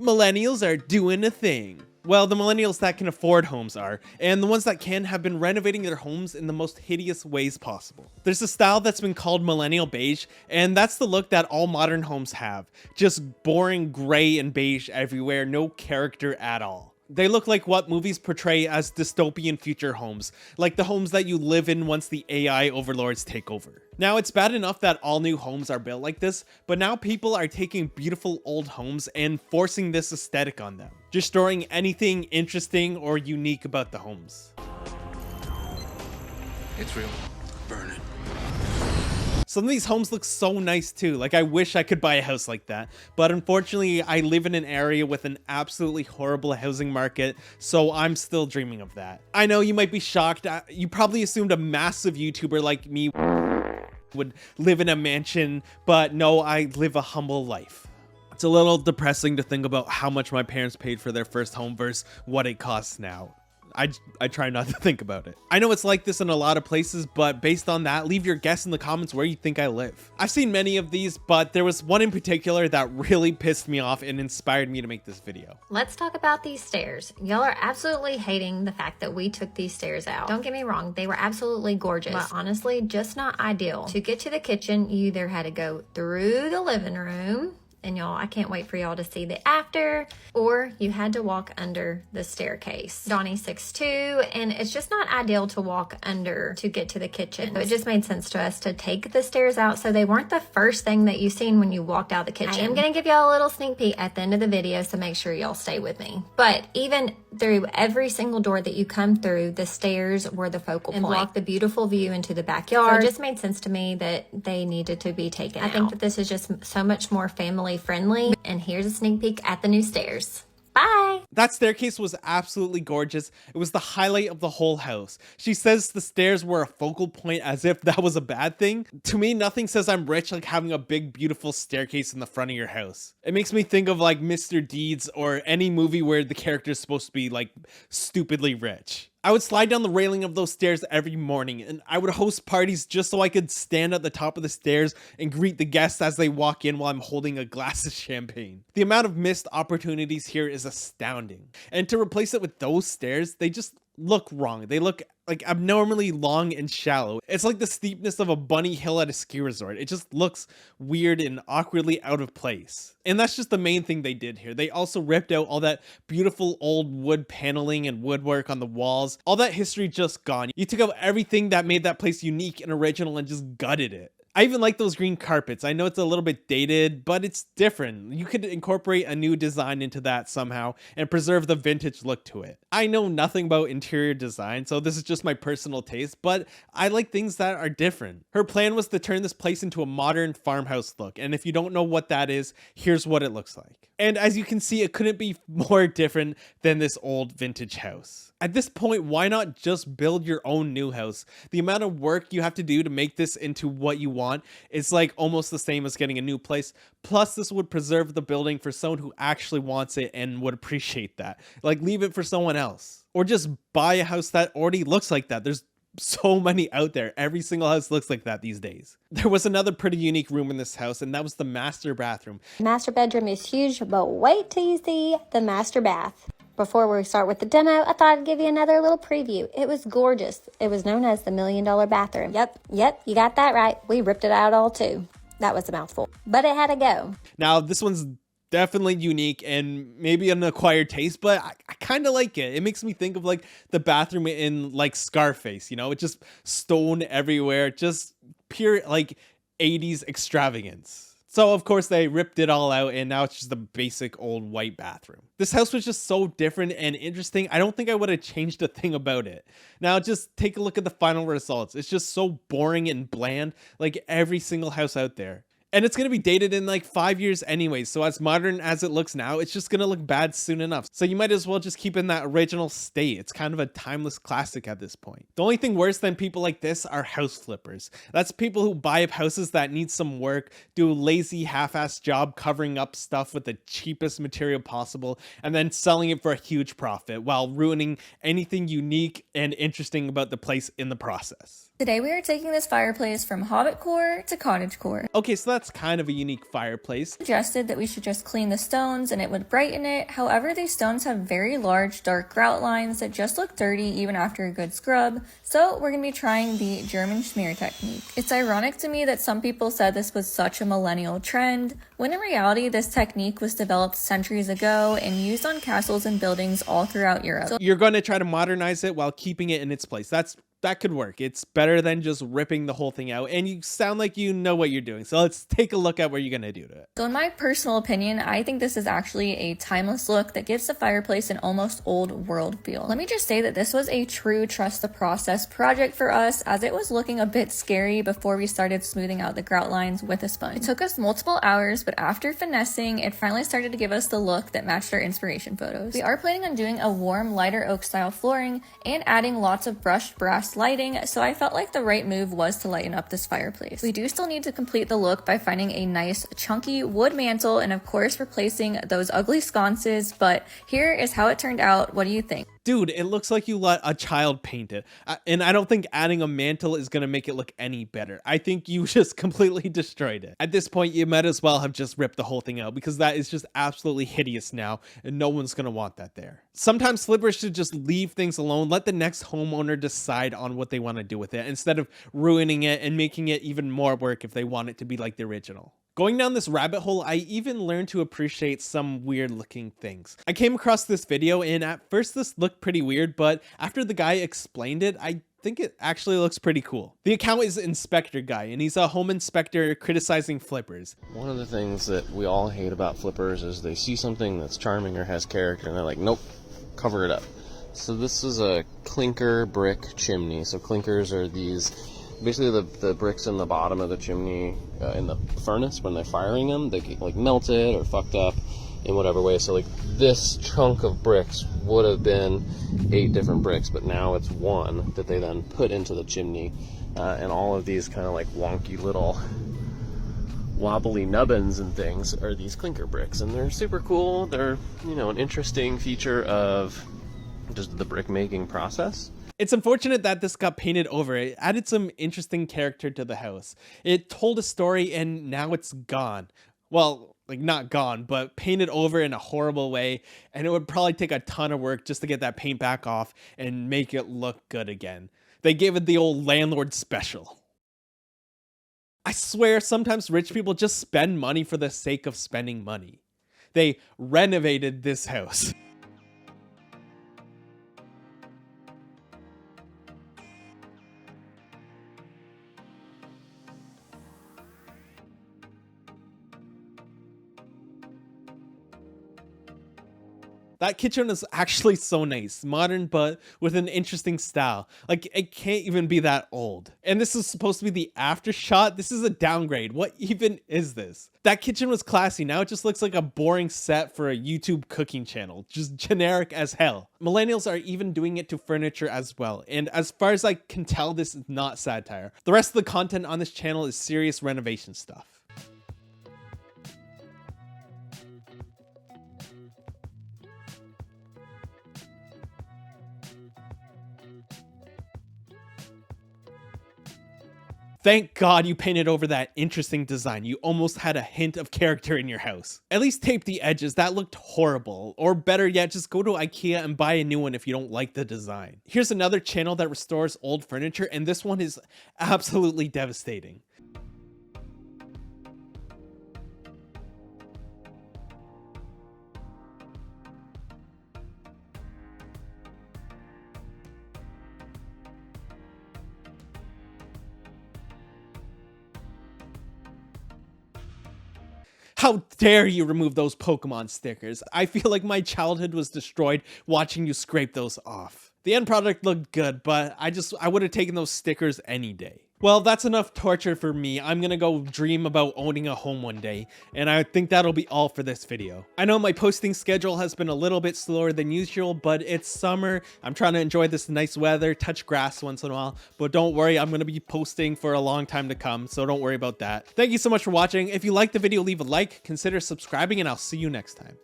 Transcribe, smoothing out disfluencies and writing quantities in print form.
Millennials are doing a thing. Well, the millennials that can afford homes are, and the ones that can have been renovating their homes in the most hideous ways possible. There's a style that's been called millennial beige, and that's the look that all modern homes have. Just boring gray and beige everywhere, no character at all. They look like what movies portray as dystopian future homes, like the homes that you live in once the AI overlords take over. Now, it's bad enough that all new homes are built like this, but now people are taking beautiful old homes and forcing this aesthetic on them, destroying anything interesting or unique about the homes. It's real. Burn it. Some of these homes look so nice too, like I wish I could buy a house like that, but unfortunately I live in an area with an absolutely horrible housing market, so I'm still dreaming of that. I know you might be shocked, you probably assumed a massive YouTuber like me would live in a mansion, but no, I live a humble life. It's a little depressing to think about how much my parents paid for their first home versus what it costs now. I try not to think about it. I know it's like this in a lot of places, but based on that, leave your guess in the comments where you think I live. I've seen many of these, but there was one in particular that really pissed me off and inspired me to make this video. Let's talk about these stairs. Y'all are absolutely hating the fact that we took these stairs out. Don't get me wrong, they were absolutely gorgeous, but honestly, just not ideal. To get to the kitchen, you either had to go through the living room, and y'all, I can't wait for y'all to see the after, or you had to walk under the staircase. Donnie's 6'2", and it's just not ideal to walk under to get to the kitchen. So it just made sense to us to take the stairs out so they weren't the first thing that you seen when you walked out the kitchen. I am gonna give y'all a little sneak peek at the end of the video, so make sure y'all stay with me. But even through every single door that you come through, the stairs were the focal point and blocked the beautiful view into the backyard. So it just made sense to me that they needed to be taken out. I think that this is just so much more family friendly, and here's a sneak peek at the new stairs. Bye! That staircase was absolutely gorgeous. It was the highlight of the whole house. She says the stairs were a focal point as if that was a bad thing. To me, nothing says I'm rich like having a big, beautiful staircase in the front of your house. It makes me think of like Mr. Deeds or any movie where the character is supposed to be like stupidly rich. I would slide down the railing of those stairs every morning, and I would host parties just so I could stand at the top of the stairs and greet the guests as they walk in while I'm holding a glass of champagne. The amount of missed opportunities here is astounding. And to replace it with those stairs, they just look wrong. They look like abnormally long and shallow. It's like the steepness of a bunny hill at a ski resort. It just looks weird and awkwardly out of place. And that's just the main thing they did here. They also ripped out all that beautiful old wood paneling and woodwork on the walls. All that history just gone. You took out everything that made that place unique and original and just gutted it. I even like those green carpets. I know it's a little bit dated, but it's different. You could incorporate a new design into that somehow and preserve the vintage look to it. I know nothing about interior design, so this is just my personal taste, but I like things that are different. Her plan was to turn this place into a modern farmhouse look, and if you don't know what that is, here's what it looks like. And as you can see, it couldn't be more different than this old vintage house. At this point, why not just build your own new house? The amount of work you have to do to make this into what you want is like almost the same as getting a new place. Plus, this would preserve the building for someone who actually wants it and would appreciate that. Like, leave it for someone else. Or just buy a house that already looks like that. There's so many out there. Every single house looks like that these days. There was another pretty unique room in this house, and that was the master bathroom. The master bedroom is huge, but wait till you see the master bath. Before we start with the demo, I thought I'd give you another little preview. It was gorgeous. It was known as the $1 million bathroom. Yep, you got that right. We ripped it out all too. That was a mouthful, but it had to go. Now, this one's definitely unique and maybe an acquired taste, but I kind of like it. It makes me think of like the bathroom in like Scarface, you know? It's just stone everywhere, just pure like 80s extravagance. So of course they ripped it all out and now it's just a basic old white bathroom. This house was just so different and interesting. I don't think I would have changed a thing about it. Now just take a look at the final results. It's just so boring and bland, like every single house out there. And it's going to be dated in like 5 years anyway, so as modern as it looks now, it's just going to look bad soon enough. So you might as well just keep in that original state. It's kind of a timeless classic at this point. The only thing worse than people like this are house flippers. That's people who buy up houses that need some work, do a lazy half-assed job covering up stuff with the cheapest material possible, and then selling it for a huge profit while ruining anything unique and interesting about the place in the process. Today we are taking this fireplace from hobbitcore to cottagecore. Okay, so that's kind of a unique fireplace. Suggested that we should just clean the stones and it would brighten it. However, these stones have very large dark grout lines that just look dirty even after a good scrub. So we're going to be trying the German smear technique. It's ironic to me that some people said this was such a millennial trend, when in reality this technique was developed centuries ago and used on castles and buildings all throughout Europe. So You're going to try to modernize it while keeping it in its place. That could work. It's better than just ripping the whole thing out, and you sound like you know what you're doing. So let's take a look at what you're going to do to it. So in my personal opinion, I think this is actually a timeless look that gives the fireplace an almost old world feel. Let me just say that this was a true trust the process project for us, as it was looking a bit scary before we started smoothing out the grout lines with a sponge. It took us multiple hours, but after finessing, it finally started to give us the look that matched our inspiration photos. We are planning on doing a warm, lighter oak style flooring and adding lots of brushed brass lighting, so I felt like the right move was to lighten up this fireplace. We do still need to complete the look by finding a nice chunky wood mantle and of course replacing those ugly sconces, but here is how it turned out. What do you think? Dude, it looks like you let a child paint it. And I don't think adding a mantle is going to make it look any better. I think you just completely destroyed it. At this point, you might as well have just ripped the whole thing out, because that is just absolutely hideous now, and no one's going to want that there. Sometimes flippers should just leave things alone. Let the next homeowner decide on what they want to do with it, instead of ruining it and making it even more work if they want it to be like the original. Going down this rabbit hole, I even learned to appreciate some weird looking things. I came across this video, and at first this looked pretty weird, but after the guy explained it, I think it actually looks pretty cool. The account is Inspector Guy, and he's a home inspector criticizing flippers. One of the things that we all hate about flippers is they see something that's charming or has character, and they're like, nope, cover it up. So this is a clinker brick chimney. So clinkers are these, basically the bricks in the bottom of the chimney in the furnace when they're firing them. They get like melted or fucked up in whatever way. So like this chunk of bricks would have been 8 different bricks, but now it's one that they then put into the chimney. And all of these kind of like wonky little wobbly nubbins and things are these clinker bricks, and they're super cool. They're, you know, an interesting feature of just the brick making process. It's unfortunate that this got painted over. It added some interesting character to the house. It told a story, and now it's gone. Well, like not gone, but painted over in a horrible way, and it would probably take a ton of work just to get that paint back off and make it look good again. They gave it the old landlord special. I swear sometimes rich people just spend money for the sake of spending money. They renovated this house. That kitchen is actually so nice, modern, but with an interesting style. Like, it can't even be that old. And this is supposed to be the after shot. This is a downgrade. What even is this? That kitchen was classy. Now it just looks like a boring set for a YouTube cooking channel. Just generic as hell. Millennials are even doing it to furniture as well. And as far as I can tell, this is not satire. The rest of the content on this channel is serious renovation stuff. Thank God you painted over that interesting design. You almost had a hint of character in your house. At least tape the edges. That looked horrible. Or better yet, just go to IKEA and buy a new one if you don't like the design. Here's another channel that restores old furniture, and this one is absolutely devastating. How dare you remove those Pokemon stickers? I feel like my childhood was destroyed watching you scrape those off. The end product looked good, but I would have taken those stickers any day. Well, that's enough torture for me. I'm gonna go dream about owning a home one day, and I think that'll be all for this video. I know my posting schedule has been a little bit slower than usual, but it's summer. I'm trying to enjoy this nice weather, touch grass once in a while, but don't worry, I'm gonna be posting for a long time to come, so don't worry about that. Thank you so much for watching. If you liked the video, leave a like, consider subscribing, and I'll see you next time.